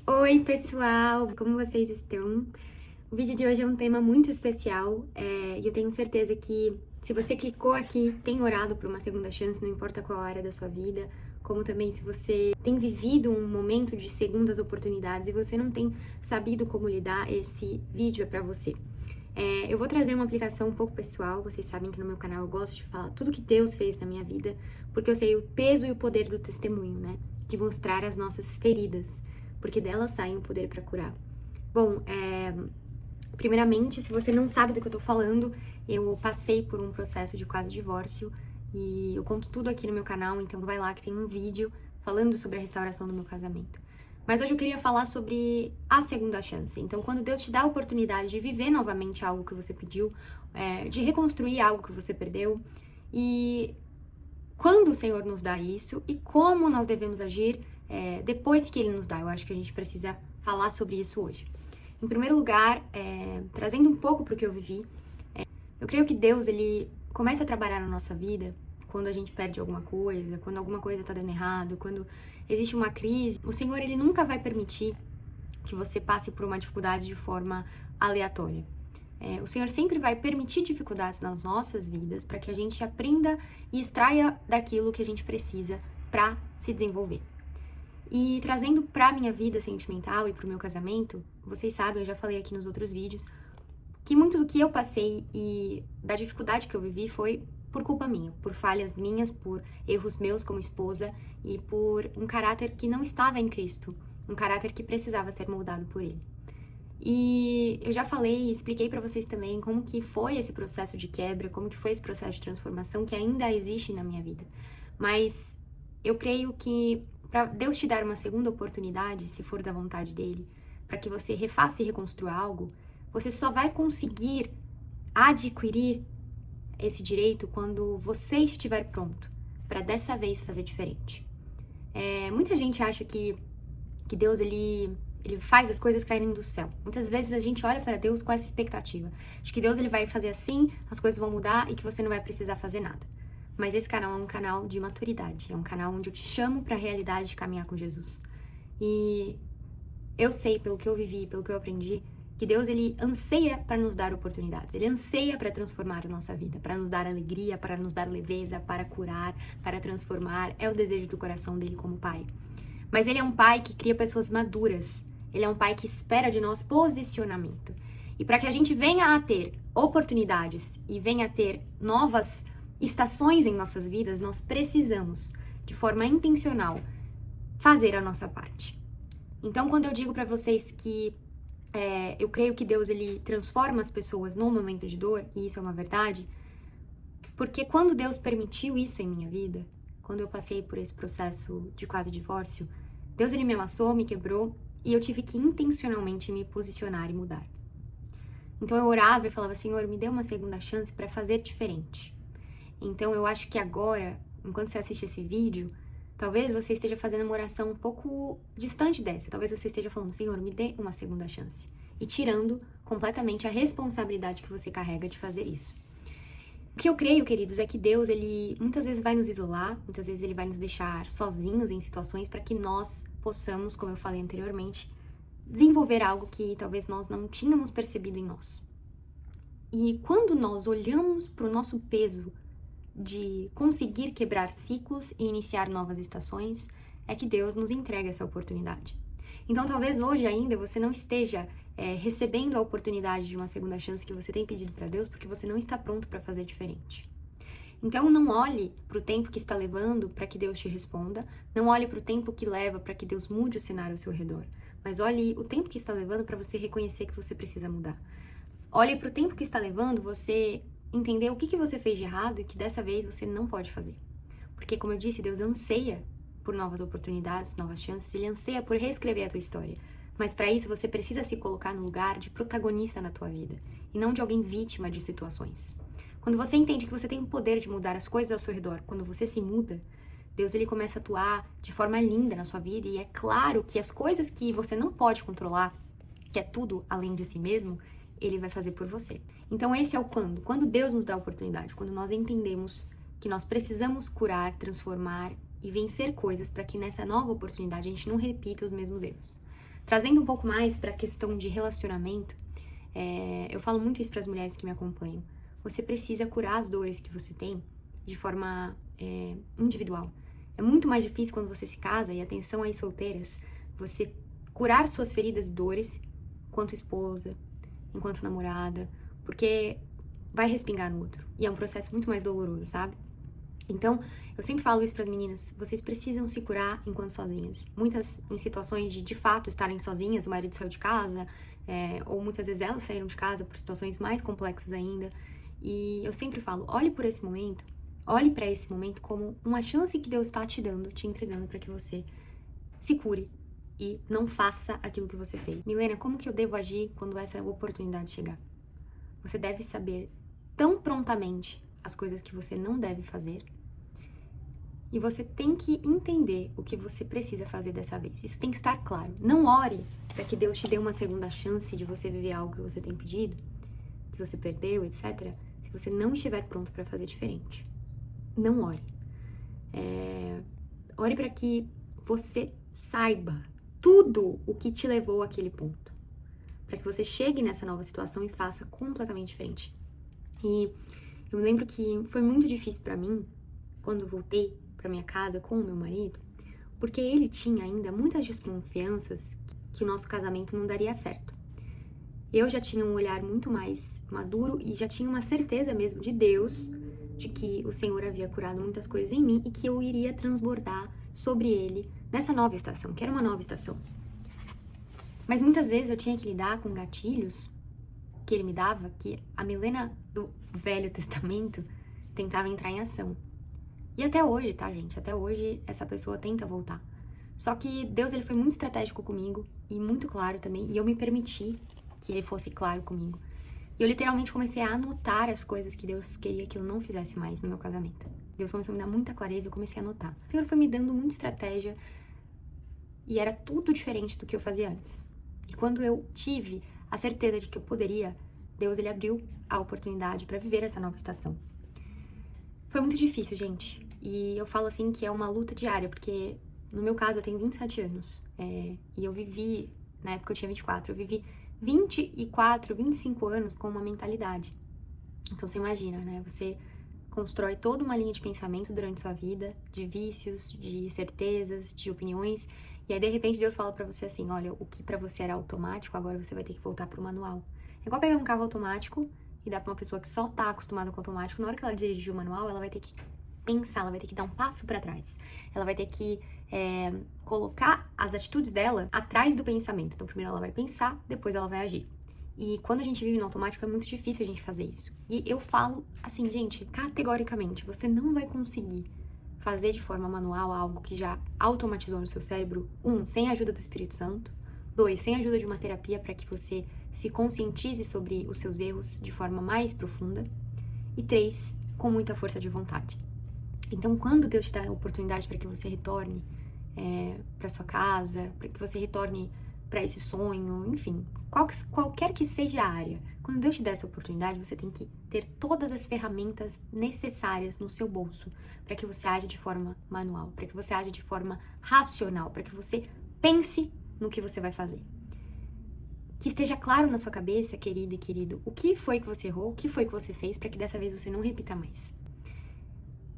Oi, pessoal! Como vocês estão? O vídeo de hoje é um tema muito especial e eu tenho certeza que se você clicou aqui, tem orado por uma segunda chance, não importa qual área da sua vida, como também se você tem vivido um momento de segundas oportunidades e você não tem sabido como lidar, esse vídeo é pra você. Eu vou trazer uma aplicação um pouco pessoal, vocês sabem que no meu canal eu gosto de falar tudo que Deus fez na minha vida, porque eu sei o peso e o poder do testemunho, né? De mostrar as nossas feridas, porque delas saem o poder para curar. Bom, primeiramente, se você não sabe do que eu tô falando, eu passei por um processo de quase divórcio e eu conto tudo aqui no meu canal, então vai lá que tem um vídeo falando sobre a restauração do meu casamento. Mas hoje eu queria falar sobre a segunda chance. Então, quando Deus te dá a oportunidade de viver novamente algo que você pediu, de reconstruir algo que você perdeu, e quando o Senhor nos dá isso e como nós devemos agir depois que Ele nos dá. Eu acho que a gente precisa falar sobre isso hoje. Em primeiro lugar, trazendo um pouco para o que eu vivi, eu creio que Deus, Ele começa a trabalhar na nossa vida quando a gente perde alguma coisa, quando alguma coisa está dando errado, quando existe uma crise. O Senhor, Ele nunca vai permitir que você passe por uma dificuldade de forma aleatória. O Senhor sempre vai permitir dificuldades nas nossas vidas para que a gente aprenda e extraia daquilo que a gente precisa para se desenvolver. E trazendo para minha vida sentimental e para o meu casamento, vocês sabem, eu já falei aqui nos outros vídeos, que muito do que eu passei e da dificuldade que eu vivi foi por culpa minha, por falhas minhas, por erros meus como esposa e por um caráter que não estava em Cristo, um caráter que precisava ser moldado por Ele. E eu já falei e expliquei para vocês também como que foi esse processo de quebra, como que foi esse processo de transformação que ainda existe na minha vida. Mas eu creio que para Deus te dar uma segunda oportunidade, se for da vontade dele, para que você refaça e reconstrua algo, você só vai conseguir adquirir esse direito quando você estiver pronto para dessa vez fazer diferente. Muita gente acha que Deus ele faz as coisas caírem do céu. Muitas vezes a gente olha para Deus com essa expectativa de que Deus ele vai fazer assim, as coisas vão mudar e que você não vai precisar fazer nada. Mas esse canal é um canal de maturidade, é um canal onde eu te chamo para a realidade de caminhar com Jesus. E eu sei, pelo que eu vivi, pelo que eu aprendi, que Deus ele anseia para nos dar oportunidades, ele anseia para transformar a nossa vida, para nos dar alegria, para nos dar leveza, para curar, para transformar. É o desejo do coração dele como pai. Mas ele é um pai que cria pessoas maduras, ele é um pai que espera de nós posicionamento. E para que a gente venha a ter oportunidades e venha a ter novas estações em nossas vidas, nós precisamos, de forma intencional, fazer a nossa parte. Então, quando eu digo para vocês que eu creio que Deus ele transforma as pessoas num momento de dor, e isso é uma verdade, porque quando Deus permitiu isso em minha vida, quando eu passei por esse processo de quase divórcio, Deus ele me amassou, me quebrou, e eu tive que intencionalmente me posicionar e mudar. Então eu orava e falava, Senhor, me dê uma segunda chance para fazer diferente. Então eu acho que agora, enquanto você assiste esse vídeo, talvez você esteja fazendo uma oração um pouco distante dessa. Talvez você esteja falando, Senhor, me dê uma segunda chance. E tirando completamente a responsabilidade que você carrega de fazer isso. O que eu creio, queridos, é que Deus, ele muitas vezes vai nos isolar, muitas vezes ele vai nos deixar sozinhos em situações para que nós possamos, como eu falei anteriormente, desenvolver algo que talvez nós não tínhamos percebido em nós. E quando nós olhamos para o nosso peso de conseguir quebrar ciclos e iniciar novas estações, é que Deus nos entrega essa oportunidade. Então, talvez hoje ainda você não esteja recebendo a oportunidade de uma segunda chance que você tem pedido para Deus, porque você não está pronto para fazer diferente. Então, não olhe para o tempo que está levando para que Deus te responda, não olhe para o tempo que leva para que Deus mude o cenário ao seu redor, mas olhe o tempo que está levando para você reconhecer que você precisa mudar. Olhe para o tempo que está levando você entender o que você fez de errado e que dessa vez você não pode fazer. Porque, como eu disse, Deus anseia por novas oportunidades, novas chances, ele anseia por reescrever a tua história. Mas para isso você precisa se colocar no lugar de protagonista na tua vida e não de alguém vítima de situações. Quando você entende que você tem o poder de mudar as coisas ao seu redor, quando você se muda, Deus ele começa a atuar de forma linda na sua vida e é claro que as coisas que você não pode controlar, que é tudo além de si mesmo, ele vai fazer por você. Então esse é o quando. Quando Deus nos dá a oportunidade, quando nós entendemos que nós precisamos curar, transformar e vencer coisas para que nessa nova oportunidade a gente não repita os mesmos erros. Trazendo um pouco mais para a questão de relacionamento, eu falo muito isso para as mulheres que me acompanham. Você precisa curar as dores que você tem de forma individual. É muito mais difícil quando você se casa, e atenção aí solteiras, você curar suas feridas e dores enquanto esposa, enquanto namorada, porque vai respingar no outro. E é um processo muito mais doloroso, sabe? Então, eu sempre falo isso para as meninas, vocês precisam se curar enquanto sozinhas. Muitas em situações de fato estarem sozinhas, o marido saiu de casa, ou muitas vezes elas saíram de casa por situações mais complexas ainda. E eu sempre falo, olhe para esse momento como uma chance que Deus está te dando, te entregando para que você se cure e não faça aquilo que você fez. Milena, como que eu devo agir quando essa oportunidade chegar? Você deve saber tão prontamente as coisas que você não deve fazer, e você tem que entender o que você precisa fazer dessa vez. Isso tem que estar claro. Não ore para que Deus te dê uma segunda chance de você viver algo que você tem pedido, que você perdeu, etc., se você não estiver pronto para fazer diferente. Não ore. Ore para que você saiba tudo o que te levou àquele ponto, para que você chegue nessa nova situação e faça completamente diferente. E eu me lembro que foi muito difícil para mim quando voltei para minha casa com o meu marido, porque ele tinha ainda muitas desconfianças que o nosso casamento não daria certo. Eu já tinha um olhar muito mais maduro e já tinha uma certeza mesmo de Deus, de que o Senhor havia curado muitas coisas em mim e que eu iria transbordar sobre ele nessa nova estação, que era uma nova estação. Mas muitas vezes eu tinha que lidar com gatilhos que ele me dava, que a Milena do Velho Testamento tentava entrar em ação. E até hoje, tá, gente? Até hoje essa pessoa tenta voltar. Só que Deus, ele foi muito estratégico comigo e muito claro também, e eu me permiti que ele fosse claro comigo. E eu literalmente comecei a anotar as coisas que Deus queria que eu não fizesse mais no meu casamento. Deus começou a me dar muita clareza e eu comecei a anotar. O Senhor foi me dando muita estratégia e era tudo diferente do que eu fazia antes. E quando eu tive a certeza de que eu poderia, Deus, ele abriu a oportunidade para viver essa nova estação. Foi muito difícil, gente. E eu falo assim que é uma luta diária, porque no meu caso eu tenho 27 anos. E eu vivi, na época eu tinha 24, eu vivi 24, 25 anos com uma mentalidade. Então você imagina, né? Você constrói toda uma linha de pensamento durante sua vida, de vícios, de certezas, de opiniões. E aí de repente Deus fala pra você assim, olha, o que pra você era automático, agora você vai ter que voltar pro manual. É igual pegar um carro automático e dar pra uma pessoa que só tá acostumada com automático, na hora que ela dirigir o manual, ela vai ter que pensar, ela vai ter que dar um passo pra trás. Ela vai ter que colocar as atitudes dela atrás do pensamento. Então, primeiro ela vai pensar, depois ela vai agir. E quando a gente vive no automático, é muito difícil a gente fazer isso. E eu falo assim, gente, categoricamente, você não vai conseguir fazer de forma manual algo que já automatizou no seu cérebro, sem a ajuda do Espírito Santo, 2, sem a ajuda de uma terapia para que você se conscientize sobre os seus erros de forma mais profunda, e 3, com muita força de vontade. Então, quando Deus te dá a oportunidade para que você retorne para sua casa, para que você retorne para esse sonho, enfim, qualquer que seja a área, quando Deus te dá essa oportunidade, você tem que ter todas as ferramentas necessárias no seu bolso para que você age de forma manual, para que você age de forma racional, para que você pense no que você vai fazer. Que esteja claro na sua cabeça, querida e querido, o que foi que você errou, o que foi que você fez, para que dessa vez você não repita mais.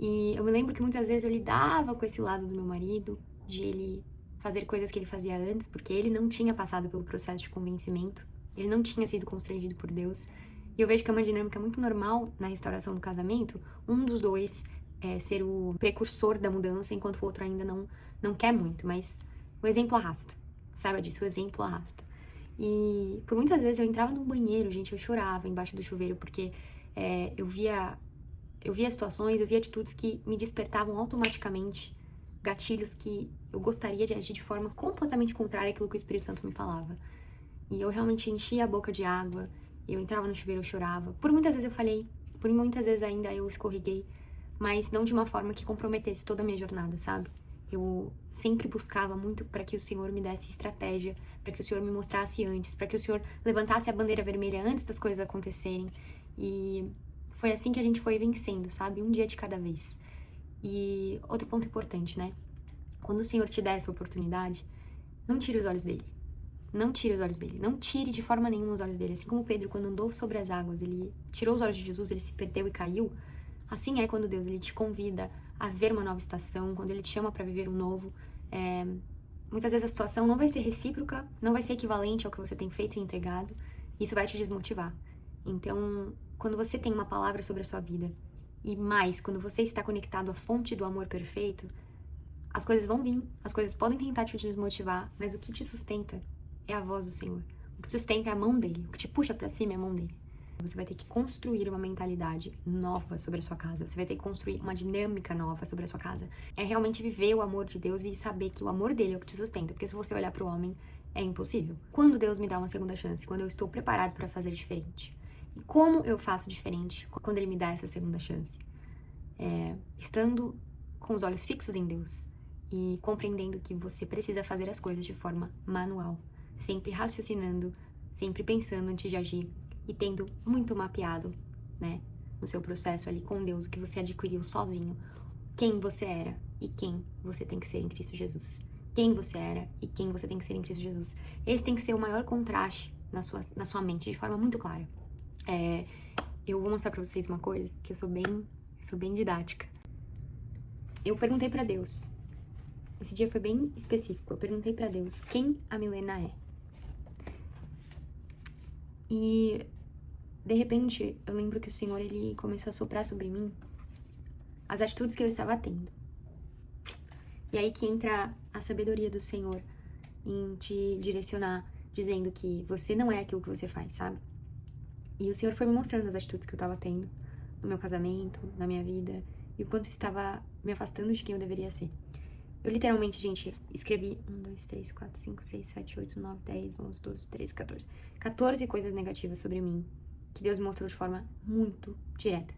E eu me lembro que muitas vezes eu lidava com esse lado do meu marido, de ele fazer coisas que ele fazia antes, porque ele não tinha passado pelo processo de convencimento, ele não tinha sido constrangido por Deus. E eu vejo que é uma dinâmica muito normal na restauração do casamento, um dos dois ser o precursor da mudança, enquanto o outro ainda não quer muito, mas o exemplo arrasta. Saiba disso, o exemplo arrasta. E por muitas vezes eu entrava no banheiro, gente, eu chorava embaixo do chuveiro, porque eu via situações, eu via atitudes que me despertavam automaticamente gatilhos que eu gostaria de agir de forma completamente contrária àquilo que o Espírito Santo me falava. E eu realmente enchia a boca de água, eu entrava no chuveiro, eu chorava. Por muitas vezes eu falei, por muitas vezes ainda eu escorreguei, mas não de uma forma que comprometesse toda a minha jornada, sabe? Eu sempre buscava muito para que o Senhor me desse estratégia, para que o Senhor me mostrasse antes, para que o Senhor levantasse a bandeira vermelha antes das coisas acontecerem. E foi assim que a gente foi vencendo, sabe? Um dia de cada vez. E outro ponto importante, né? Quando o Senhor te dá essa oportunidade, não tire os olhos dele. Não tire os olhos dele. Não tire de forma nenhuma os olhos dele. Assim como Pedro, quando andou sobre as águas, ele tirou os olhos de Jesus, ele se perdeu e caiu. Assim é quando Deus ele te convida a ver uma nova estação, quando ele te chama para viver um novo. Muitas vezes a situação não vai ser recíproca, não vai ser equivalente ao que você tem feito e entregado. Isso vai te desmotivar. Então, quando você tem uma palavra sobre a sua vida, e mais, quando você está conectado à fonte do amor perfeito, as coisas vão vir, as coisas podem tentar te desmotivar, mas o que te sustenta é a voz do Senhor. O que te sustenta é a mão dele, o que te puxa pra cima é a mão dele. Você vai ter que construir uma mentalidade nova sobre a sua casa. Você vai ter que construir uma dinâmica nova sobre a sua casa. É realmente viver o amor de Deus e saber que o amor dele é o que te sustenta. Porque se você olhar pro homem, é impossível. Quando Deus me dá uma segunda chance, quando eu estou preparado para fazer diferente. E como eu faço diferente quando ele me dá essa segunda chance? Estando com os olhos fixos em Deus e compreendendo que você precisa fazer as coisas de forma manual. Sempre raciocinando, sempre pensando antes de agir. E tendo muito mapeado, né, no seu processo ali com Deus, o que você adquiriu sozinho, quem você era e quem você tem que ser em Cristo Jesus. Quem você era e quem você tem que ser em Cristo Jesus. Esse tem que ser o maior contraste na sua mente, de forma muito clara. Eu vou mostrar pra vocês uma coisa, que eu sou bem didática. Eu perguntei pra Deus, esse dia foi bem específico, eu perguntei pra Deus quem a Milena é. E, de repente, eu lembro que o Senhor, ele começou a soprar sobre mim as atitudes que eu estava tendo. E aí que entra a sabedoria do Senhor em te direcionar, dizendo que você não é aquilo que você faz, sabe? E o Senhor foi me mostrando as atitudes que eu estava tendo no meu casamento, na minha vida, e o quanto eu estava me afastando de quem eu deveria ser. Eu literalmente, gente, escrevi 1, 2, 3, 4, 5, 6, 7, 8, 9, 10, 11, 12, 13, 14. 14 coisas negativas sobre mim que Deus me mostrou de forma muito direta.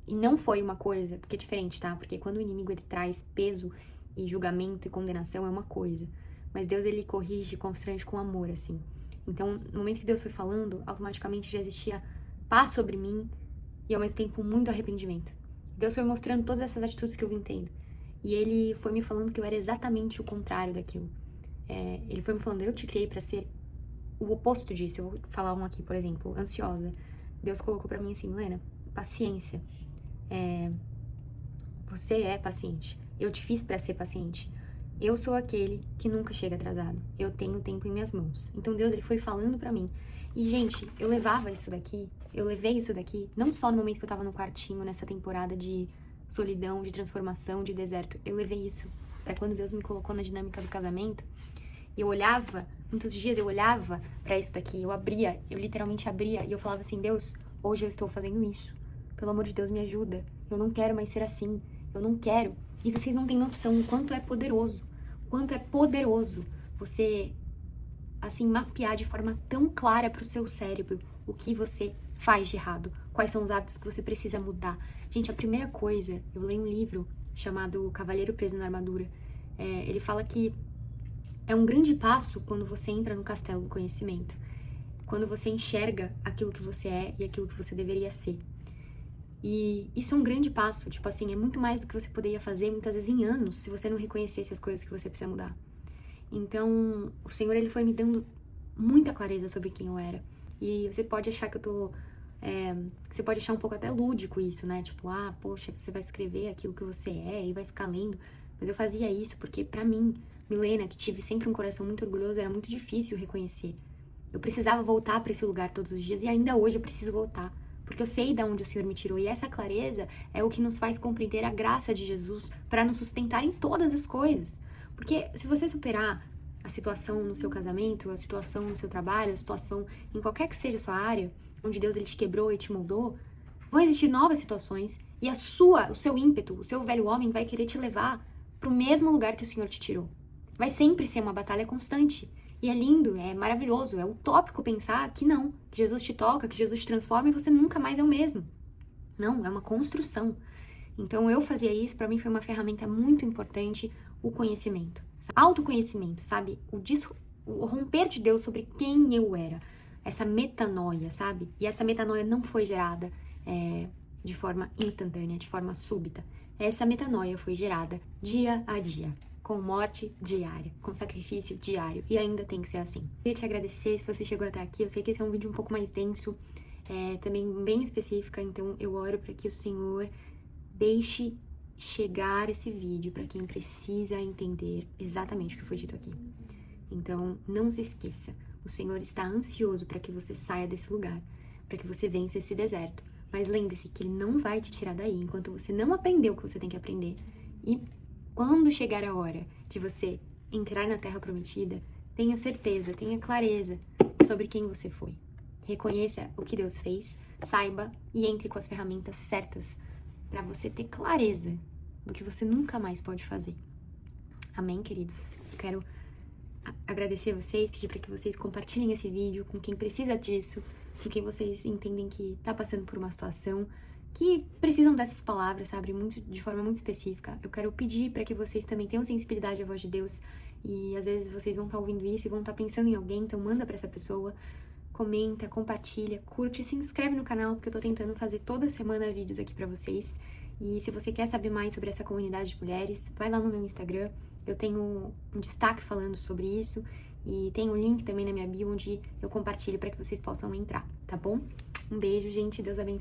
E não foi uma coisa, porque é diferente, tá? Porque quando o inimigo ele traz peso e julgamento e condenação é uma coisa. Mas Deus ele corrige, constrange com amor, assim. Então, no momento que Deus foi falando, automaticamente já existia paz sobre mim e ao mesmo tempo muito arrependimento. Deus foi mostrando todas essas atitudes que eu vim tendo. E ele foi me falando que eu era exatamente o contrário daquilo. Ele foi me falando, eu te criei pra ser o oposto disso. Eu vou falar um aqui, por exemplo, ansiosa. Deus colocou pra mim assim, Milena, paciência. Você é paciente. Eu te fiz pra ser paciente. Eu sou aquele que nunca chega atrasado. Eu tenho o tempo em minhas mãos. Então Deus ele foi falando pra mim. E, gente, eu levei isso daqui, não só no momento que eu tava no quartinho, nessa temporada de solidão, de transformação, de deserto. Eu levei isso pra quando Deus me colocou na dinâmica do casamento. E eu olhava, muitos dias eu olhava pra isso daqui, eu literalmente abria e eu falava assim, Deus, hoje eu estou fazendo isso. Pelo amor de Deus, me ajuda. Eu não quero mais ser assim. Eu não quero. E vocês não têm noção o quanto é poderoso. Você, assim, mapear de forma tão clara pro seu cérebro o que você faz de errado. Quais são os hábitos que você precisa mudar. Gente, a primeira coisa, eu leio um livro chamado Cavaleiro Preso na Armadura. Ele fala que é um grande passo quando você entra no castelo do conhecimento. Quando você enxerga aquilo que você é e aquilo que você deveria ser. E isso é um grande passo, tipo assim, é muito mais do que você poderia fazer muitas vezes em anos se você não reconhecesse as coisas que você precisa mudar. Então, o Senhor, ele foi me dando muita clareza sobre quem eu era. E você pode achar que eu tô... você pode achar um pouco até lúdico isso, né? Tipo, poxa, você vai escrever aquilo que você é e vai ficar lendo. Mas eu fazia isso porque, pra mim, Milena, que tive sempre um coração muito orgulhoso, era muito difícil reconhecer. Eu precisava voltar pra esse lugar todos os dias e ainda hoje eu preciso voltar. Porque eu sei de onde o Senhor me tirou. E essa clareza é o que nos faz compreender a graça de Jesus para nos sustentar em todas as coisas. Porque se você superar a situação no seu casamento, a situação no seu trabalho, a situação em qualquer que seja a sua área, onde Deus ele te quebrou e te moldou, vão existir novas situações e o seu ímpeto, o seu velho homem vai querer te levar para o mesmo lugar que o Senhor te tirou. Vai sempre ser uma batalha constante. E é lindo, é maravilhoso, é utópico pensar que não, que Jesus te toca, que Jesus te transforma e você nunca mais é o mesmo. Não, é uma construção. Então eu fazia isso, pra mim foi uma ferramenta muito importante, o conhecimento. Autoconhecimento, sabe? O romper de Deus sobre quem eu era. Essa metanoia, sabe? E essa metanoia não foi gerada de forma instantânea, de forma súbita. Essa metanoia foi gerada dia a dia. com morte diária, com sacrifício diário, e ainda tem que ser assim. Queria te agradecer se você chegou até aqui. Eu sei que esse é um vídeo um pouco mais denso, também bem específica, então eu oro para que o Senhor deixe chegar esse vídeo para quem precisa entender exatamente o que foi dito aqui. Então, não se esqueça, o Senhor está ansioso para que você saia desse lugar, para que você vença esse deserto. Mas lembre-se que Ele não vai te tirar daí enquanto você não aprender o que você tem que aprender. E quando chegar a hora de você entrar na Terra Prometida, tenha certeza, tenha clareza sobre quem você foi. Reconheça o que Deus fez, saiba e entre com as ferramentas certas para você ter clareza do que você nunca mais pode fazer. Amém, queridos? Eu quero agradecer a vocês, pedir para que vocês compartilhem esse vídeo com quem precisa disso, com quem vocês entendem que tá passando por uma situação, que precisam dessas palavras, sabe? De forma muito específica. Eu quero pedir para que vocês também tenham sensibilidade à voz de Deus, e às vezes vocês vão estar ouvindo isso e vão estar pensando em alguém, então manda para essa pessoa, comenta, compartilha, curte, se inscreve no canal, porque eu tô tentando fazer toda semana vídeos aqui para vocês. E se você quer saber mais sobre essa comunidade de mulheres, vai lá no meu Instagram, eu tenho um destaque falando sobre isso, e tem um link também na minha bio onde eu compartilho para que vocês possam entrar, tá bom? Um beijo, gente, Deus abençoe.